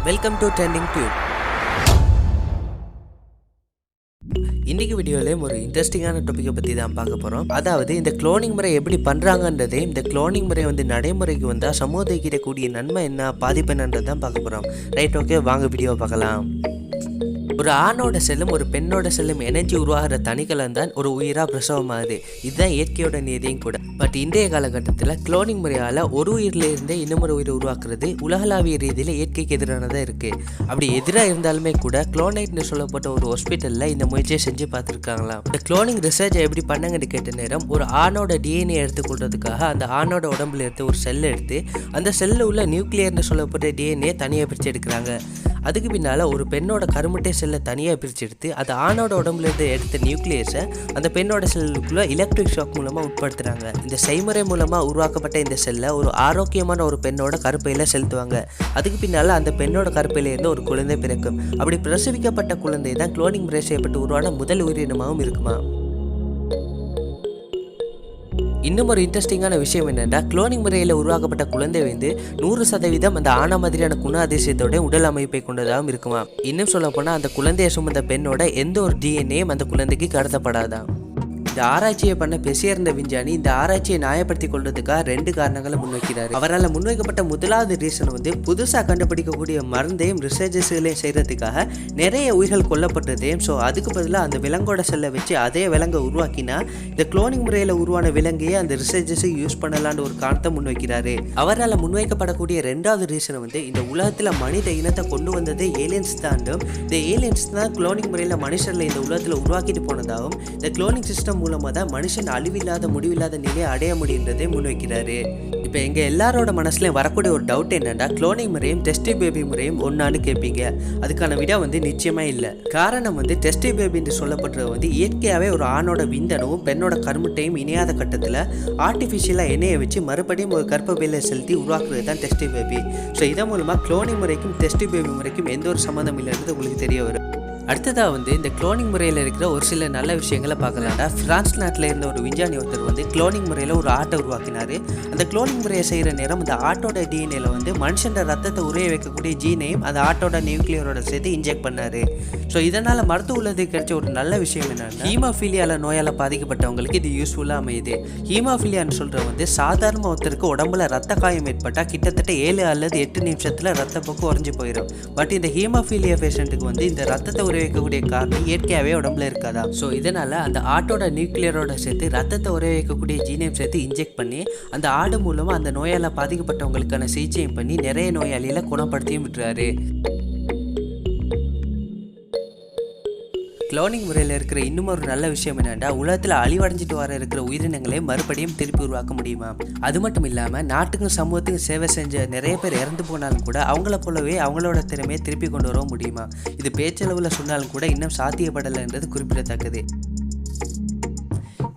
Welcome to trending tube. இன்றைக்கி வீடியோவில் ஒரு இன்ட்ரெஸ்டிங்கான டாப்பிக்கை பற்றி தான் பார்க்க போகிறோம். அதாவது இந்த க்ளோனிங் முறை எப்படி பண்ணுறாங்கன்றதே, இந்த க்ளோனிங் முறை நடைமுறைக்கு வந்தால் சமூகத்துக்கு கூடிய நன்மை என்ன, பாதிப்பு என்னன்றது தான் பார்க்க போகிறோம். ரைட், ஓகே, வாங்க வீடியோ பார்க்கலாம். ஒரு ஆணோட செல்லும் ஒரு பெண்ணோட செல்லும் எனர்ஜி உருவாகிற தனிக்கலம் தான் ஒரு உயிராக பிரசவமாகுது. இதுதான் இயற்கையோட நீதியும் கூட. பட் இன்றைய காலகட்டத்தில் க்ளோனிங் முறையால் ஒரு உயிரிலிருந்தே இன்னொரு உயிரை உருவாக்குறது உலகளாவிய ரீதியில் இயற்கைக்கு எதிரானதாக இருக்குது. அப்படி எதிராக இருந்தாலுமே கூட க்ளோனைட்னு சொல்லப்பட்ட ஒரு ஹாஸ்பிட்டலில் இந்த முயற்சியை செஞ்சு பார்த்துருக்காங்களாம். இந்த க்ளோனிங் ரிசர்ச்சை எப்படி பண்ணாங்கன்னு கேட்ட நேரம், ஒரு ஆணோட டிஎன்ஏ எடுத்துக்கொள்றதுக்காக அந்த ஆணோட உடம்புல எடுத்து ஒரு செல்லை எடுத்து அந்த செல்லில் உள்ள நியூக்ளியர்னு சொல்லப்பட்ட டிஎன்ஏ தனியாக பிரித்து எடுக்கிறாங்க. அதுக்கு பின்னால் ஒரு பெண்ணோட கருமுட்டை செல்லை தனியாக பிரித்து எடுத்து அந்த ஆணோட உடம்புலேருந்து எடுத்த நியூக்ளியஸை அந்த பெண்ணோட செல்லுக்குள்ளே எலக்ட்ரிக் ஷாக் மூலமாக உட்படுத்துகிறாங்க. இந்த செய்முறை மூலமாக உருவாக்கப்பட்ட இந்த செல்லை ஒரு ஆரோக்கியமான ஒரு பெண்ணோட கருப்பையில் செலுத்துவாங்க. அதுக்கு பின்னால் அந்த பெண்ணோட கருப்பையிலேருந்து ஒரு குழந்தை பிறக்கும். அப்படி பிரசவிக்கப்பட்ட குழந்தை தான் க்ளோனிங் முறை செய்யப்பட்டு உருவான முதல் உயிரினமாகவும் இருக்குமா. இன்னும் ஒரு இன்ட்ரெஸ்டிங்கான விஷயம் என்னென்னா, க்ளோனிங் முறையில் உருவாக்கப்பட்ட குழந்தை 100% அந்த ஆண மாதிரியான குணாதிசயத்தோட உடல் அமைப்பை கொண்டதாகவும் இருக்குமா. இன்னும் சொல்ல போனால் அந்த குழந்தையை சுமந்த பெண்ணோட எந்த ஒரு டிஎன்ஏயும் அந்த குழந்தைக்கு கடத்தப்படாதான். இந்த ஆராய்ச்சியை பண்ண பெசியர்ந்த விஞ்ஞானி இந்த ஆராய்ச்சியை நியாயப்படுத்திக் கொள்றதுக்காக 2 காரணங்களை முன்வைக்கிறார். அவரால் முன்வைக்கப்பட்ட முதலாவது ரீசன் புதுசாக கண்டுபிடிக்கக்கூடிய மருந்தையும் ரிசர்ச்சஸையும் செய்யறதுக்காக நிறைய உயிர்கள் கொல்லப்பட்டதையும், ஸோ அதுக்கு பதிலாக அந்த விலங்கோட செல்லை வச்சு அதே விலங்கை உருவாக்கினா இந்த க்ளோனிங் முறையில் உருவான விலங்கையே அந்த ரிசர்ச்சஸை யூஸ் பண்ணலான்னு ஒரு காரணத்தை முன்வைக்கிறாரு. அவரால் முன்வைக்கப்படக்கூடிய 2வது ரீசன் இந்த உலகத்தில் மனித இனத்தை கொண்டு வந்ததே ஏலியன்ஸ் தாண்டும். இந்த ஏலியன்ஸ் தான் க்ளோனிங் முறையில் மனுஷர்களை இந்த உலகத்தில் உருவாக்கிட்டு போனதாகவும், இந்த க்ளோனிங் சிஸ்டம் மூலமாக தான் மனுஷன் அழிவில்லாத முடிவில்லாத நிலையை அடைய முடியுன்றதை முன்வைக்கிறாரு. இப்போ எங்கள் எல்லாரோட மனசுலையும் வரக்கூடிய ஒரு டவுட் என்னன்னா, க்ளோனிங் முறையும் டெஸ்ட் பேபி முறையும் ஒன்னான்னு கேட்பீங்க. அதுக்கான விடை நிச்சயமா இல்லை. காரணம் டெஸ்ட் பேபின்னு சொல்லப்படுறது இயற்கையாகவே ஒரு ஆணோட விந்தணுவும் பெண்ணோட கருமுட்டையும் இணையாத கட்டத்தில் ஆர்டிஃபிஷியலாக எண்ணெயை வச்சு மறுபடியும் ஒரு கர்ப்பப்பையில செலுத்தி உருவாக்குறது தான் டெஸ்ட் பேபி. ஸோ இதன் மூலமாக க்ளோனிங் முறைக்கும் டெஸ்ட் பேபி முறைக்கும் எந்த ஒரு சம்மந்தம் இல்லைன்றது உங்களுக்கு தெரிய வரும். அடுத்ததாக இந்த க்ளோனிங் முறையில் இருக்கிற ஒரு சில நல்ல விஷயங்களை பார்க்கலாம்டா. பிரான்ஸ் நாட்டில் இருந்த ஒரு விஞ்ஞானி ஒருத்தர் க்ளோனிங் முறையில் ஒரு ஆட்டை உருவாக்கினார். அந்த க்ளோனிங் முறையை செய்கிற நேரம் அந்த ஆட்டோட டிஎன்ஏல மனுஷன் ரத்தத்தை உரைய வைக்கக்கூடிய ஜீனையும் அந்த ஆட்டோட நியூக்ளியரோட சேர்த்து இன்ஜெக்ட் பண்ணார். ஸோ இதனால் மருத்துவ உலகத்துக்கு கிடைச்ச ஒரு நல்ல விஷயம் என்னன்னா, ஹீமோஃபீலியால நோயால் பாதிக்கப்பட்டவங்களுக்கு இது யூஸ்ஃபுல்லாக அமையுது. ஹீமோஃபீலியான்னு சொல்கிற சாதாரண ஒருத்தருக்கு உடம்புல ரத்த காயம் ஏற்பட்டால் கிட்டத்தட்ட 7 அல்லது 8 நிமிஷத்தில் ரத்தப்போக்கு உறைஞ்சி போயிடும். பட் இந்த ஹீமோஃபீலியா பேஷண்ட்டுக்கு இந்த ரத்தத்தை உரைவிக்கக்கூடிய காரணம் இயற்கையாகவே உடம்புல இருக்காதா. ஸோ இதனால் அந்த ஆட்டோட நியூக்ளியரோட சேர்த்து ரத்தத்தை உரைவிக்கக்கூடிய ஜீனையும் சேர்த்து இன்ஜெக்ட் பண்ணி அந்த ஆடு மூலமாக அந்த நோயால் பாதிக்கப்பட்டவங்களுக்கான சிகிச்சையும் பண்ணி நிறைய நோயாளிகளை குணப்படுத்தியும் விட்டுறாரு. க்ளோனிங் முறையில் இருக்கிற இன்னும் ஒரு நல்ல விஷயம் என்னென்னா, உலகத்தில் அழிவடைஞ்சிட்டு வர இருக்கிற உயிரினங்களை மறுபடியும் திருப்பி உருவாக்க முடியுமா. அது மட்டும் இல்லாமல் நாட்டுக்கும் சமூகத்துக்கும் சேவை செஞ்ச நிறைய பேர் இறந்து போனாலும் கூட அவங்கள போலவே அவங்களோட திறமையை திருப்பி கொண்டு வர முடியுமா. இது பேச்சளவில் சொன்னாலும் கூட இன்னும் சாத்தியப்படலைன்றது குறிப்பிடத்தக்கது.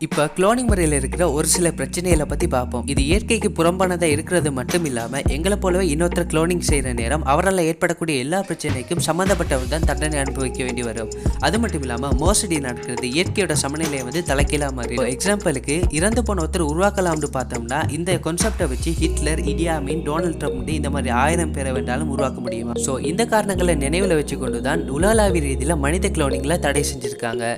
இப்போ க்ளோனிங் முறையில் இருக்கிற ஒரு சில பிரச்சனைகளை பற்றி பார்ப்போம். இது இயற்கைக்கு புறம்பானதாக இருக்கிறது மட்டும் இல்லாமல் எங்களை போலவே இன்னொருத்தர் க்ளோனிங் செய்கிற நேரம் அவரால் ஏற்படக்கூடிய எல்லா பிரச்சனைக்கும் சம்மந்தப்பட்டவர் தான் தண்டனை அனுபவிக்க வேண்டி வரும். அது மட்டும் இல்லாமல் மோசடி நடக்கிறது இயற்கையோட சமநிலையை தலைக்கீழா மாறி. எக்ஸாம்பிளுக்கு இறந்து போன ஒருத்தர் உருவாக்கலாம்னு பார்த்தோம்னா இந்த கான்செப்டை வச்சு ஹிட்லர், இடி அமீன், டொனால்ட் ட்ரம்ப் இந்த மாதிரி 1000 பேரை வேண்டாலும் உருவாக்க முடியுமா. ஸோ இந்த காரணங்களை நினைவில் வச்சு கொண்டு தான் உலகளாவிய ரீதியில் மனித க்ளோனிங்கில் தடை செஞ்சுருக்காங்க.